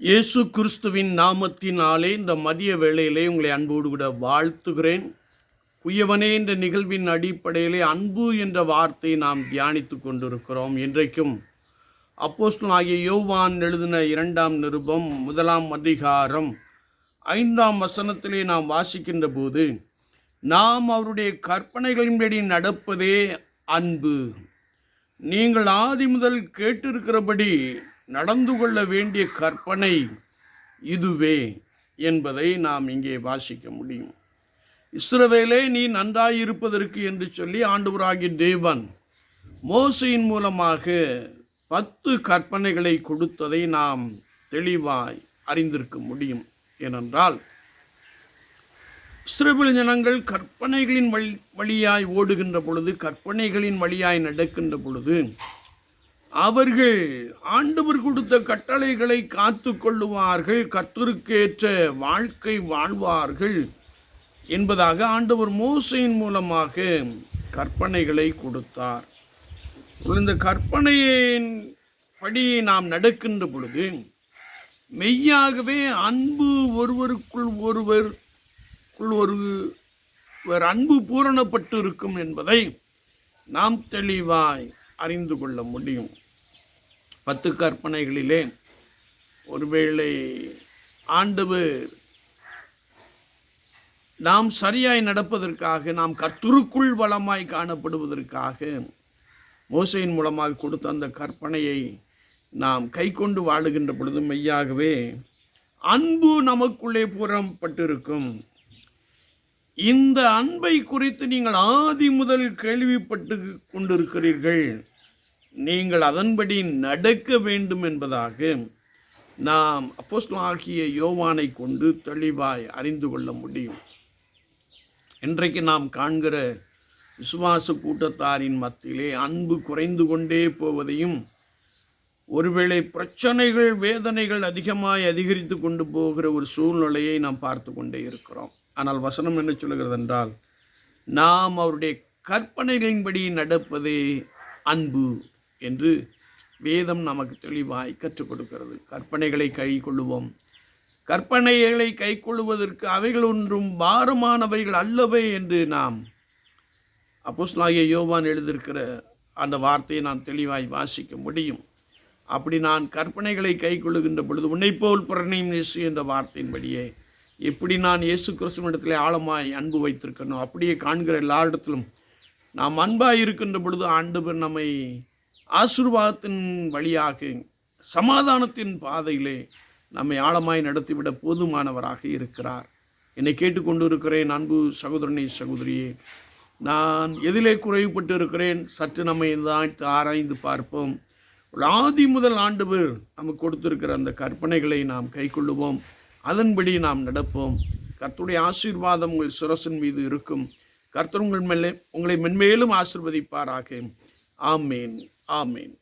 இயேசு கிறிஸ்துவின் நாமத்தினாலே இந்த மதிய வேளையிலே உங்களை அன்போடு கூட வாழ்த்துகிறேன். குயவனே என்ற நிகழ்வின் அடிப்படையிலே அன்பு என்ற வார்த்தையை நாம் தியானித்து கொண்டிருக்கிறோம். இன்றைக்கும் அப்போஸ்தலனாகிய யோவான் எழுதின 2ஆம் நிருபம் 1ஆம் அதிகாரம் 5ஆம் வசனத்திலே நாம் வாசிக்கின்ற போது, நாம் அவருடைய கற்பனைகளின்படி நடப்பதே அன்பு. நீங்கள் ஆதி முதல் கேட்டிருக்கிறபடி நடந்து கொள்ள வேண்டிய கற்பனை இதுவே என்பதை நாம் இங்கே வாசிக்க முடியும். இஸ்ரவேலே, நீ நன்றாயிருப்பதற்கு என்று சொல்லி ஆண்டவராகிய தேவன் மோசையின் மூலமாக 10 கற்பனைகளை கொடுத்ததை நாம் தெளிவாய் அறிந்திருக்க முடியும். ஏனென்றால் இஸ்ரவேல் ஜனங்கள் கற்பனைகளின் வழியாய் ஓடுகின்ற பொழுது, கற்பனைகளின் வழியாய் நடக்கின்ற பொழுது, அவர்கள் ஆண்டவர் கொடுத்த கட்டளைகளை காத்து கொள்ளுவார்கள், கர்த்தருக்கேற்ற வாழ்க்கை வாழ்வார்கள் என்பதாக ஆண்டவர் மோசையின் மூலமாக கற்பனைகளை கொடுத்தார். இந்த கற்பனையின் படி நாம் நடக்கின்ற பொழுது மெய்யாகவே அன்பு ஒருவருக்குள் ஒருவர் அன்பு பூரணப்பட்டு இருக்கும் என்பதை நாம் தெளிவாய் அறிந்து கொள்ள முடியும். 10 கற்பனைகளிலே ஒருவேளை ஆண்டவர் நாம் சரியாய் நடப்பதற்காக, நாம் கர்த்தருக்குள் வளமாய் காணப்படுவதற்காக மோசையின் மூலமாக கொடுத்த அந்த கற்பனையை நாம் கை கொண்டு வாழுகின்ற பொழுது மெய்யாகவே அன்பு நமக்குள்ளே பூரணப்பட்டிருக்கும். இந்த அன்பை குறித்து நீங்கள் ஆதி முதல் கேள்விப்பட்டு கொண்டிருக்கிறீர்கள், நீங்கள் அதன்படி நடக்க வேண்டும் என்பதாக நாம் அப்போஸ்தலனாகிய யோவானை கொண்டு தெளிவாய் அறிந்து கொள்ள முடியும். இன்றைக்கு நாம் காண்கிற விசுவாச கூட்டத்தாரின் மத்தியிலே அன்பு குறைந்து கொண்டே போவதையும், ஒருவேளை பிரச்சனைகள் வேதனைகள் அதிகரித்து கொண்டு போகிற ஒரு சூழ்நிலையை நாம் பார்த்து கொண்டே இருக்கிறோம். ஆனால் வசனம் என்ன சொல்கிறது என்றால், நாம் அவருடைய கற்பனைகளின்படி நடப்பதே அன்பு என்று வேதம் நமக்கு தெளிவாய் கற்றுக் கொடுக்கிறது. கற்பனைகளை கை கொள்ளுவோம். கற்பனைகளை கை கொள்ளுவதற்கு அவைகள் ஒன்றும் பாரமானவைகள் அல்லவே என்று நாம் அப்போஸ்தலனாகிய யோவான் எழுதியிருக்கிற அந்த வார்த்தையை நாம் தெளிவாய் வாசிக்க முடியும். அப்படி நான் கற்பனைகளை கை கொள்ளுகின்ற பொழுது, உன்னைப்போல் பிறனையும் நேசு என்ற வார்த்தையின்படியே எப்படி நான் இயேசு கிறிஸ்துவினிடத்தில் ஆழமாய் அன்பு வைத்திருக்கணும், அப்படியே காண்கிற எல்லா இடத்திலும் நாம் அன்பாக இருக்கின்ற பொழுது ஆண்டவர் நம்மை ஆசீர்வாதத்தின் வழியாக சமாதானத்தின் பாதையிலே நம்மை ஆழமாய் நடத்திவிட போதுமானவராக இருக்கிறார். என்னை கேட்டுக்கொண்டு இருக்கிறேன் அன்பு சகோதரனே சகோதரியே, நான் எதிலே குறைவுபட்டு இருக்கிறேன்? சற்று நம்மை ஆராய்ந்து பார்ப்போம். ஆதி முதல் ஆண்டவர் நமக்கு கொடுத்திருக்கிற அந்த கற்பனைகளை நாம் கை கொள்ளுவோம், அதன்படி நாம் நடப்போம். கர்த்தருடைய ஆசீர்வாதம் உங்கள் சிரசின் மீது இருக்கும். கர்த்தர் உங்களை மென்மேலும் ஆசீர்வதிப்பாராக. ஆமேன், ஆமேன்.